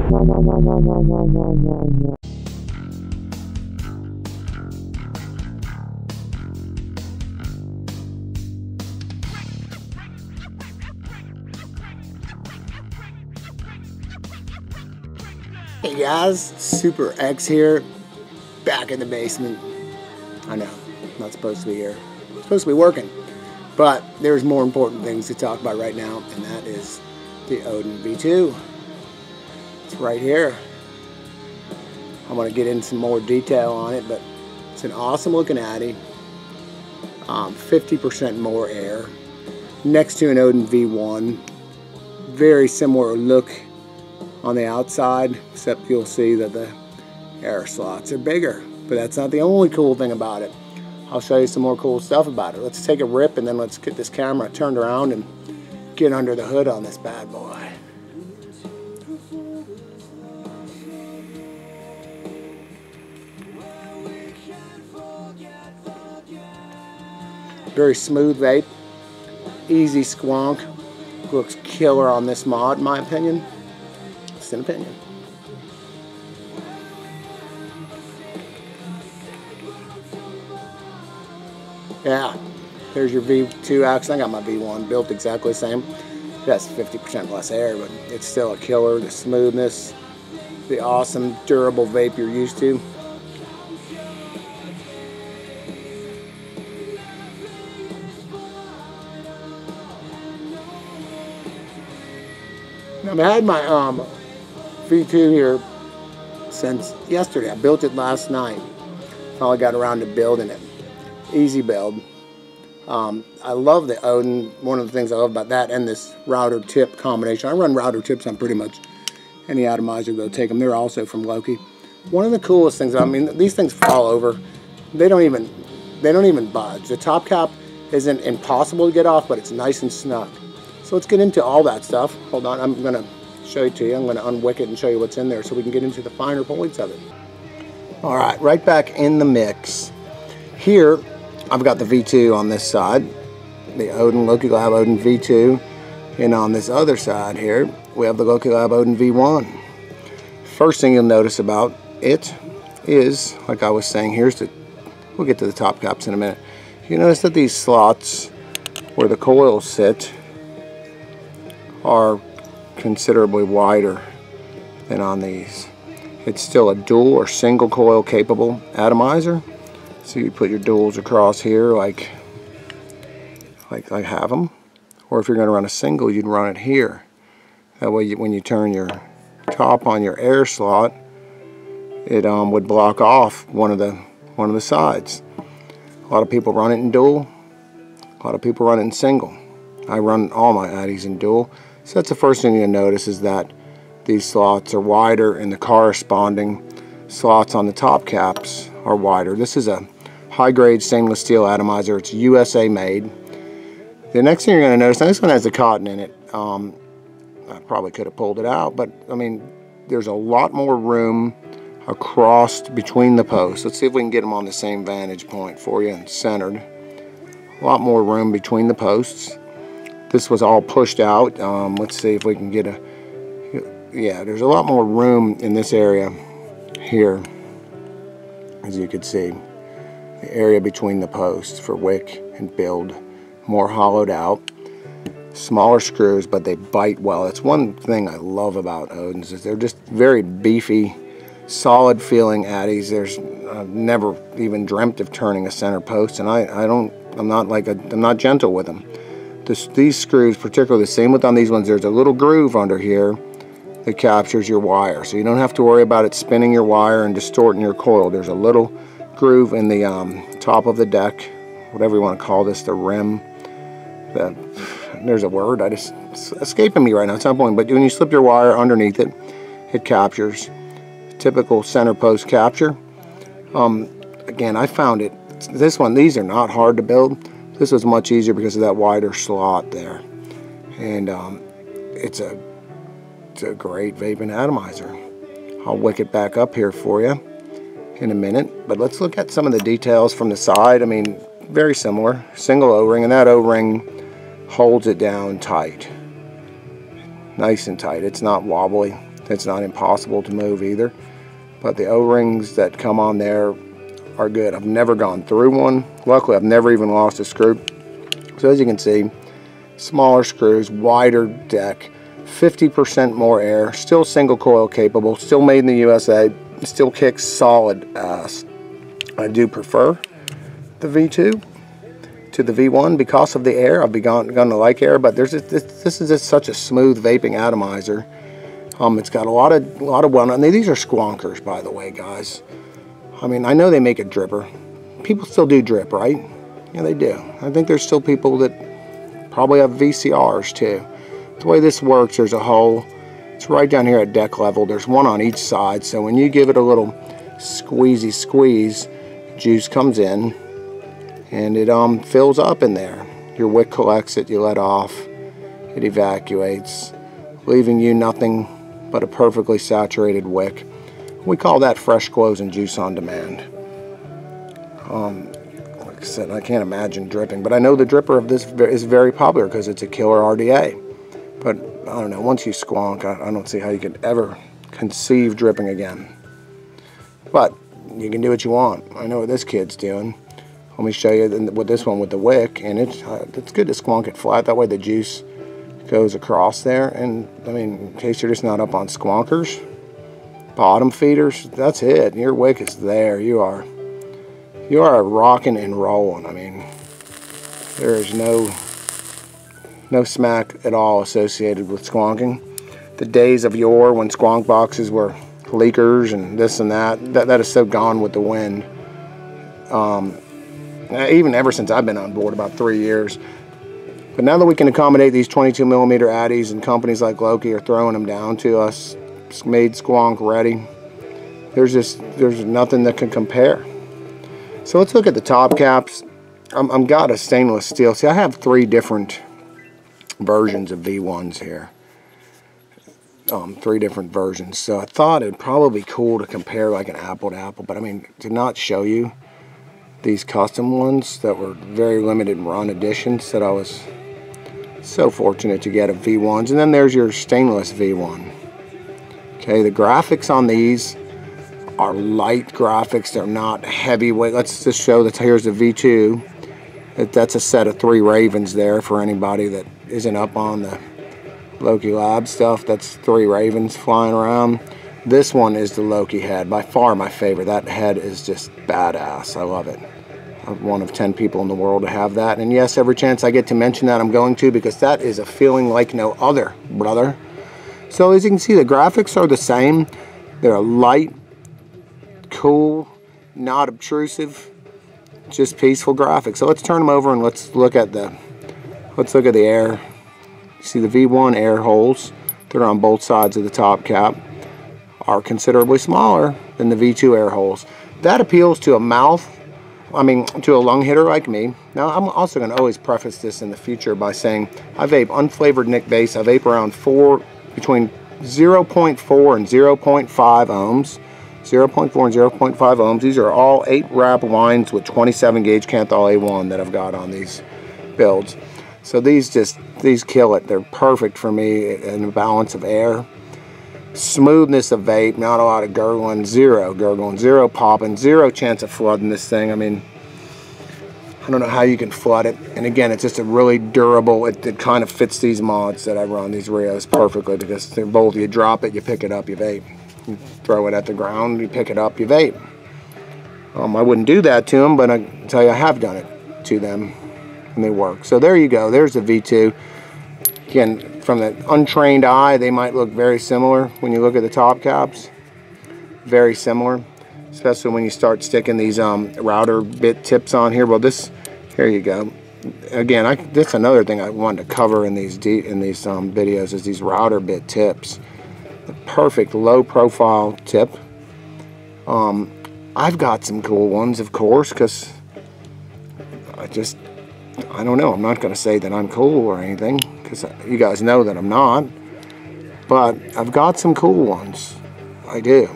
Hey guys, Super X here, back in the basement. I know, not supposed to be here. I'm supposed to be working. But there's more important things to talk about right now, and that is the Odin V2. It's right here. I'm going to get into some more detail on it, but it's an awesome looking Addy. 50% more air. Next to an Odin V1. Very similar look on the outside, except you'll see that the air slots are bigger. But that's not the only cool thing about it. I'll show you some more cool stuff about it. Let's take a rip and then let's get this camera turned around and get under the hood on this bad boy. Very smooth vape, easy squonk. Looks killer on this mod in my opinion. Just an opinion. Yeah, there's your V2 action. I got my V1 built exactly the same. It has 50% less air, but it's still a killer. The smoothness, the awesome durable vape you're used to. I've had my V2 here since yesterday. I built it last night. Finally got around to building it. Easy build. I love the Odin. One of the things I love about that and this router tip combination. I run router tips on pretty much any atomizer that'll take them. They're also from Loki. One of the coolest things, I mean, these things fall over. They don't even budge. The top cap isn't impossible to get off, but it's nice and snug. So let's get into all that stuff. Hold on, I'm gonna show it to you. I'm gonna unwick it and show you what's in there so we can get into the finer points of it. All right, right back in the mix. Here, I've got the V2 on this side, the Odin Loki Lab Odin V2, and on this other side here, we have the Loki Lab Odin V1. First thing you'll notice about it is, like I was saying, we'll get to the top caps in a minute. You notice that these slots where the coils sit are considerably wider than on these. It's still a dual or single coil capable atomizer. So you put your duals across here like I have them. Or if you're going to run a single, you'd run it here. That way when you turn your top on your air slot, it would block off one of the sides. A lot of people run it in dual. A lot of people run it in single. I run all my Addies in dual. So that's the first thing you'll notice is that these slots are wider and the corresponding slots on the top caps are wider. This is a high-grade stainless steel atomizer. It's USA made. The next thing you're going to notice, now this one has the cotton in it. I probably could have pulled it out, but I mean, there's a lot more room across between the posts. Let's see if we can get them on the same vantage point for you and centered. A lot more room between the posts. This was all pushed out. Let's see if we can get yeah, there's a lot more room in this area here, as you can see. The area between the posts for wick and build, more hollowed out. Smaller screws, but they bite well. That's one thing I love about Odins, is they're just very beefy, solid feeling Addies. I've never even dreamt of turning a center post, and I'm not gentle with them. These screws, particularly the same with on these ones, there's a little groove under here that captures your wire. So you don't have to worry about it spinning your wire and distorting your coil. There's a little groove in the top of the deck, whatever you want to call this, the rim. There's a word, it's escaping me right now at some point, but when you slip your wire underneath it, it captures. Typical center post capture. Again, I found it, these are not hard to build. This was much easier because of that wider slot there. And it's a great vaping atomizer. I'll wick it back up here for you in a minute, but let's look at some of the details from the side. I mean, very similar. Single O-ring, and that O-ring holds it down tight. Nice and tight. It's not wobbly. It's not impossible to move either. But the O-rings that come on there are good. I've never gone through one. Luckily, I've never even lost a screw. So as you can see, smaller screws, wider deck, 50% more air, still single coil capable, still made in the USA, still kicks solid ass. I do prefer the V2 to the V1 because of the air. I've begun to like air, but this is just such a smooth vaping atomizer. It's got a lot of well, and these are squonkers, by the way, guys. I mean, I know they make a dripper. People still do drip, right? Yeah, they do. I think there's still people that probably have VCRs too. The way this works, there's a hole. It's right down here at deck level. There's one on each side, so when you give it a little squeezy squeeze, juice comes in, and it fills up in there. Your wick collects it, you let off, it evacuates, leaving you nothing but a perfectly saturated wick. We call that fresh clothes and juice on demand. Like I said, I can't imagine dripping, but I know the dripper of this is very popular because it's a killer RDA. But I don't know, once you squonk, I don't see how you could ever conceive dripping again. But you can do what you want. I know what this kid's doing. Let me show you with this one with the wick, and it's good to squonk it flat. That way the juice goes across there. And I mean, in case you're just not up on squonkers, bottom feeders, that's it. Your wick is there. You are rocking and rolling. I mean, there is no smack at all associated with squonking. The days of yore when squonk boxes were leakers and this and that is so gone with the wind. Even ever since I've been on board, about 3 years. But now that we can accommodate these 22mm addies, and companies like Loki are throwing them down to us, made squonk ready, there's nothing that can compare. So let's look at the top caps. I'm got a stainless steel. See, I have 3 different versions of V1s here. 3 different versions. So I thought it'd probably be cool to compare like an apple to apple, but I mean, to not show you these custom ones that were very limited run editions that I was so fortunate to get of V1s. And then there's your stainless V1. Okay, the graphics on these are light graphics. They're not heavyweight. Let's just show that here's the V2. That's a set of 3 Ravens there for anybody that isn't up on the Loki Lab stuff. That's 3 Ravens flying around. This one is the Loki head, by far my favorite. That head is just badass. I love it. I'm one of 10 people in the world to have that. And yes, every chance I get to mention that, I'm going to, because that is a feeling like no other, brother. So as you can see, the graphics are the same. They're light, cool, not obtrusive, just peaceful graphics. So let's turn them over and let's look at the air. You see the V1 air holes. They're on both sides of the top cap. Are considerably smaller than the V2 air holes. That appeals to a to a lung hitter like me. Now, I'm also going to always preface this in the future by saying I vape unflavored Nick base. I vape around between 0.4 and 0.5 ohms. 0.4 and 0.5 ohms. These are all 8 wrap lines with 27 gauge Kanthal A1 that I've got on these builds. So these kill it. They're perfect for me in a balance of air. Smoothness of vape, not a lot of gurgling, zero popping, zero chance of flooding this thing. I mean, I don't know how you can flood it. And again, it's just a really durable, it kind of fits these mods that I run, these Rios, perfectly, because they're both, you drop it, you pick it up, you vape. You throw it at the ground, you pick it up, you vape. I wouldn't do that to them, but I can tell you I have done it to them, and they work. So there you go, there's the V2. Again, from the untrained eye, they might look very similar when you look at the top caps. Very similar, especially when you start sticking these router bit tips on here. Well, here you go. Again, that's another thing I wanted to cover in these videos is these router bit tips. The perfect low profile tip. I've got some cool ones, of course, because I don't know. I'm not going to say that I'm cool or anything, because you guys know that I'm not. But I've got some cool ones. I do.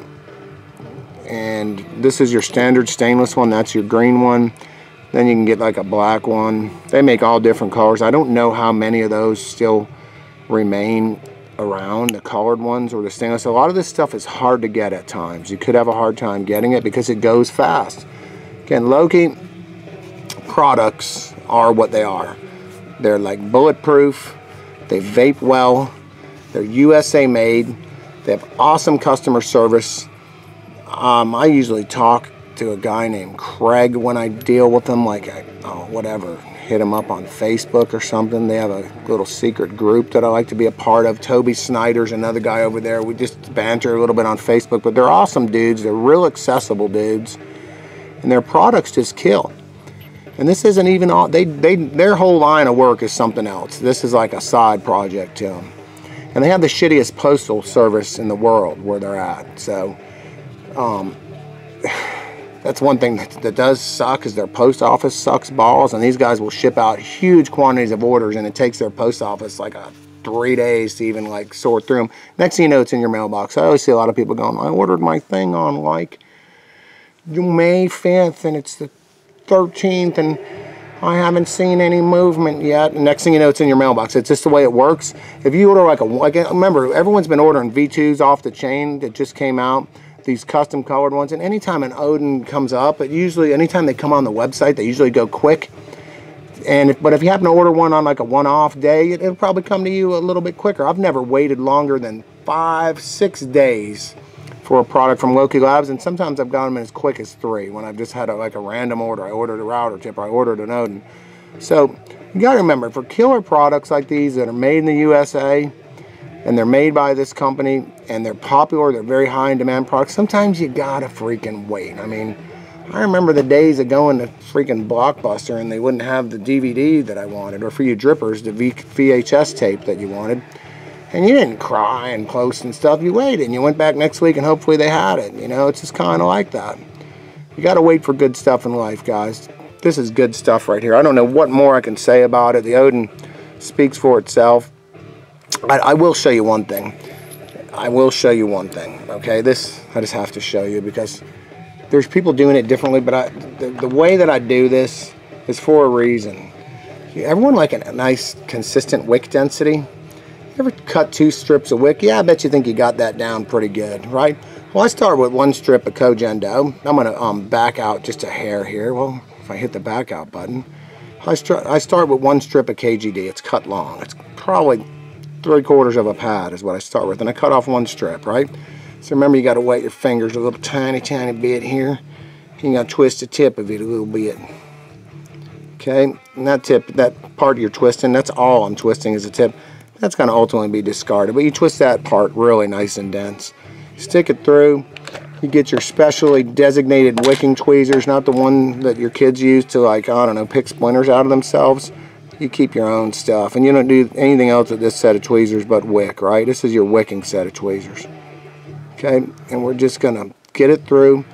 And this is your standard stainless one. That's your green one. Then you can get like a black one. They make all different colors. I don't know how many of those still remain around, the colored ones or the stainless. A lot of this stuff is hard to get at times. You could have a hard time getting it because it goes fast. Again, Loki products are what they are. They're like bulletproof, they vape well, they're USA made, they have awesome customer service. I usually talk to a guy named Craig when I deal with them, like whatever, hit him up on Facebook or something. They have a little secret group that I like to be a part of. Toby Snyder's another guy over there. We just banter a little bit on Facebook, but they're awesome dudes. They're real accessible dudes, and their products just kill. And this isn't even all, their whole line of work is something else. This is like a side project to them. And they have the shittiest postal service in the world where they're at. So that's one thing that does suck, is their post office sucks balls, and these guys will ship out huge quantities of orders, and it takes their post office like 3 days to even like sort through them. Next thing you know, it's in your mailbox. I always see a lot of people going, I ordered my thing on like May 5th and it's the 13th and I haven't seen any movement yet. And next thing you know, it's in your mailbox. It's just the way it works. If you order like remember, everyone's been ordering V2s off the chain that just came out, these custom colored ones, and anytime an Odin comes up, anytime they come on the website, they usually go quick. But if you happen to order one on like a one-off day, it'll probably come to you a little bit quicker. I've never waited longer than 5-6 days for a product from Loki Labs, and sometimes I've gotten them as quick as 3 when I've just had like a random order. I ordered a router tip, or I ordered an Odin. So you gotta remember, for killer products like these that are made in the USA, and they're made by this company, and they're popular, they're very high in demand products, sometimes you gotta freaking wait. I mean, I remember the days of going to freaking Blockbuster and they wouldn't have the DVD that I wanted, or for you drippers, the VHS tape that you wanted. And you didn't cry and post and stuff, you waited and you went back next week and hopefully they had it. You know, it's just kind of like that. You gotta wait for good stuff in life, guys. This is good stuff right here. I don't know what more I can say about it. The Odin speaks for itself. I will show you one thing. I will show you one thing, okay? This, I just have to show you because there's people doing it differently, but the way that I do this is for a reason. Everyone like a nice, consistent wick density? You ever cut 2 strips of wick? Yeah, I bet you think you got that down pretty good, right? Well, I start with 1 strip of Cogendo. I'm gonna back out just a hair here. Well, if I hit the back out button, I start with 1 strip of KGD. It's cut long. It's probably 3/4 of a pad is what I start with, and I cut off 1 strip, right? So remember, you got to wet your fingers a little tiny bit here. You got to twist the tip of it a little bit. Okay, and that tip, that part you're twisting, that's all I'm twisting is the tip. That's going to ultimately be discarded, but you twist that part really nice and dense. Stick it through. You get your specially designated wicking tweezers, not the one that your kids use to, like, I don't know, pick splinters out of themselves. You keep your own stuff, and you don't do anything else with this set of tweezers but wick, right? This is your wicking set of tweezers. Okay, and we're just gonna get it through.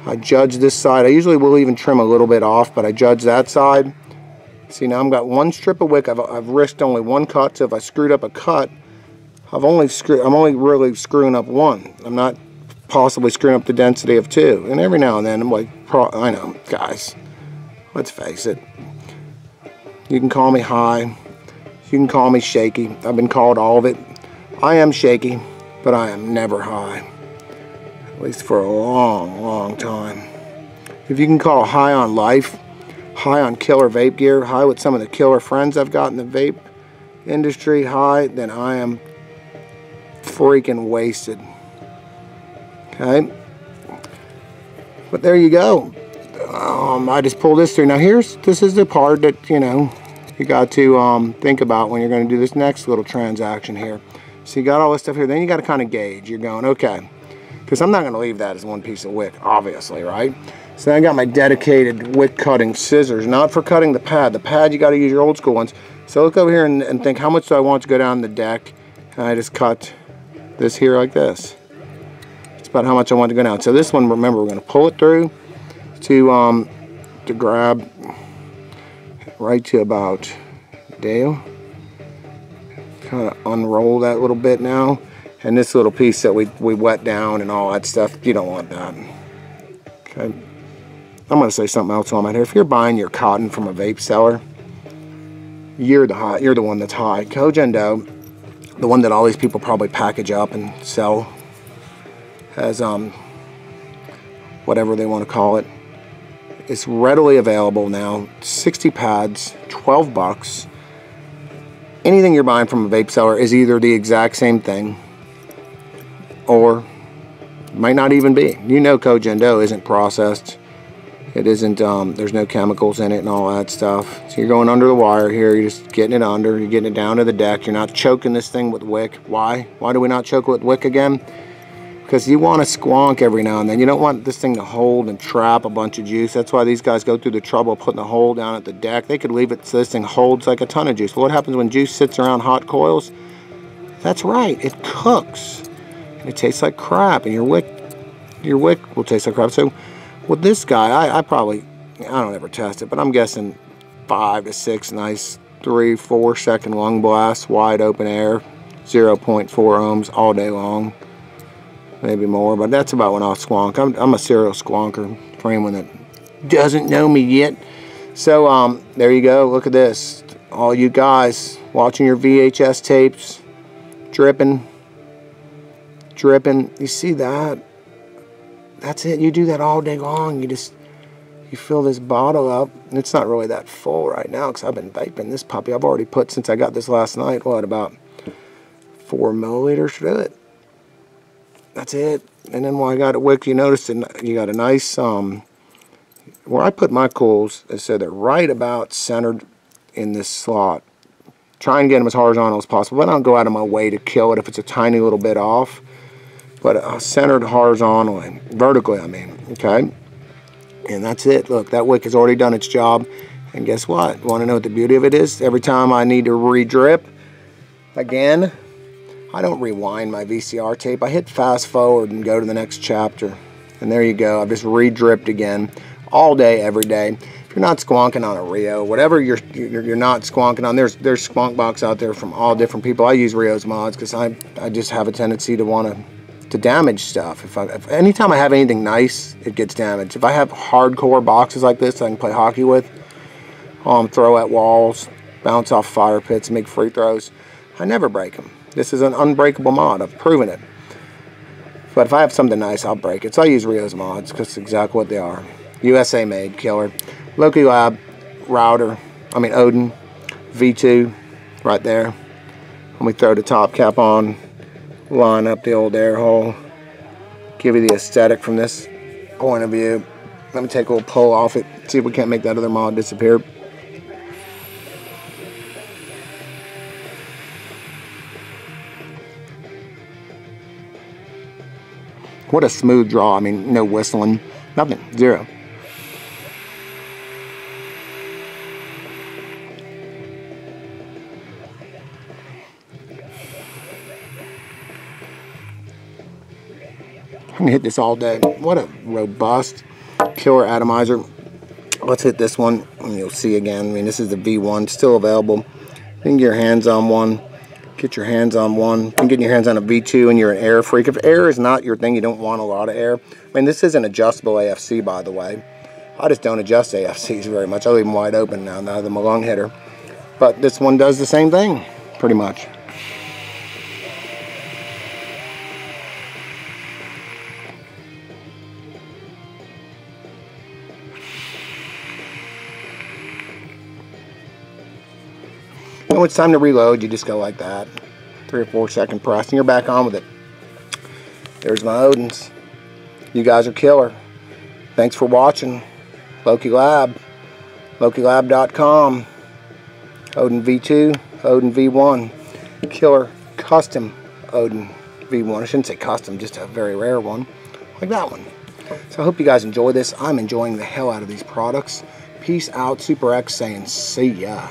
I judge this side. I usually will even trim a little bit off, but I judge that side. See, now I've got 1 strip of wick. I've risked only 1 cut, so if I screwed up a cut, I'm only really screwing up 1. I'm not possibly screwing up the density of 2. And every now and then I'm like, I know, guys, let's face it. You can call me high, you can call me shaky. I've been called all of it. I am shaky, but I am never high. At least for a long time. If you can call high on life, high on killer vape gear, high with some of the killer friends I've got in the vape industry, high, then I am freaking wasted. Okay? But there you go. I just pulled this through. Now this is the part that, you know, you got to think about when you're going to do this next little transaction here. So you got all this stuff here, then you got to kind of gauge. You're going, okay, because I'm not going to leave that as 1 piece of wick, obviously, right? So then I got my dedicated wick cutting scissors, not for cutting the pad. The pad, you got to use your old school ones. So look over here and think, how much do I want to go down the deck? And I just cut this here like this. It's about how much I want to go down. So this one, remember, we're going to pull it through to grab right to about there. Kind of unroll that little bit now, and this little piece that we wet down and all that stuff, you don't want that. Okay, I'm going to say something else on that here. If you're buying your cotton from a vape seller, you're the one that's high. Cogendo, the one that all these people probably package up and sell as whatever they want to call it. It's readily available now. 60 pads, 12 bucks. Anything you're buying from a vape seller is either the exact same thing or might not even be. You know Kojendo isn't processed. It isn't, there's no chemicals in it and all that stuff. So you're going under the wire here, you're just getting it under, you're getting it down to the deck. You're not choking this thing with wick. Why? Why do we not choke with wick again? Because you want to squonk every now and then. You don't want this thing to hold and trap a bunch of juice. That's why these guys go through the trouble of putting the hole down at the deck. They could leave it so this thing holds like a ton of juice. But what happens when juice sits around hot coils? That's right, it cooks. And it tastes like crap, and your wick will taste like crap. So with this guy, I don't ever test it, but I'm guessing 5 to 6 nice 3-4 second lung blasts, wide open air, 0.4 ohms all day long. Maybe more, but that's about when I'll squonk. I'm a serial squonker for anyone that doesn't know me yet. So there you go. Look at this. All you guys watching your VHS tapes, dripping. You see that? That's it. You do that all day long. You fill this bottle up. And it's not really that full right now because I've been vaping this puppy. I've already put, since I got this last night, what, about 4 milliliters through it. That's it. And then when I got it wicked, you notice that you got a nice, where I put my coils, so they're right about centered in this slot. Try and get them as horizontal as possible, but I don't go out of my way to kill it if it's a tiny little bit off. But centered horizontally, vertically I mean, okay? And that's it. Look, that wick has already done its job. And guess what? Want to know what the beauty of it is? Every time I need to re-drip, again, I don't rewind my VCR tape. I hit fast forward and go to the next chapter. And there you go. I've just re-dripped again all day, every day. If you're not squonking on a Rio, whatever you're not squonking on, there's squonk box out there from all different people. I use Rio's mods because I just have a tendency to want to damage stuff. If anytime I have anything nice, it gets damaged. If I have hardcore boxes like this I can play hockey with, throw at walls, bounce off fire pits, make free throws, I never break them. This is an unbreakable mod. I've proven it. But if I have something nice, I'll break it. So I use Rio's mods because it's exactly what they are. USA made, killer. Loki Lab router, Odin V2 right there. When we throw the top cap on, line up the old air hole, give you the aesthetic from this point of view. Let me take a little pull off it, see if we can't make that other mod disappear. What a smooth draw. No whistling, nothing, zero. I can hit this all day. What a robust, killer atomizer. Let's hit this one and you'll see again. This is the V1, still available. You can get your hands on one. Get your hands on one. You can get your hands on a V2 and you're an air freak. If air is not your thing, you don't want a lot of air. This is an adjustable AFC, by the way. I just don't adjust AFCs very much. I leave them wide open now that I'm a lung hitter. But this one does the same thing, pretty much. When it's time to reload, you just go like that. 3 or 4 second press, and you're back on with it. There's my Odins. You guys are killer. Thanks for watching. Loki Lab. LokiLab.com. Odin V2, Odin V1. Killer custom Odin V1. I shouldn't say custom, just a very rare one. Like that one. So I hope you guys enjoy this. I'm enjoying the hell out of these products. Peace out. Super X saying see ya.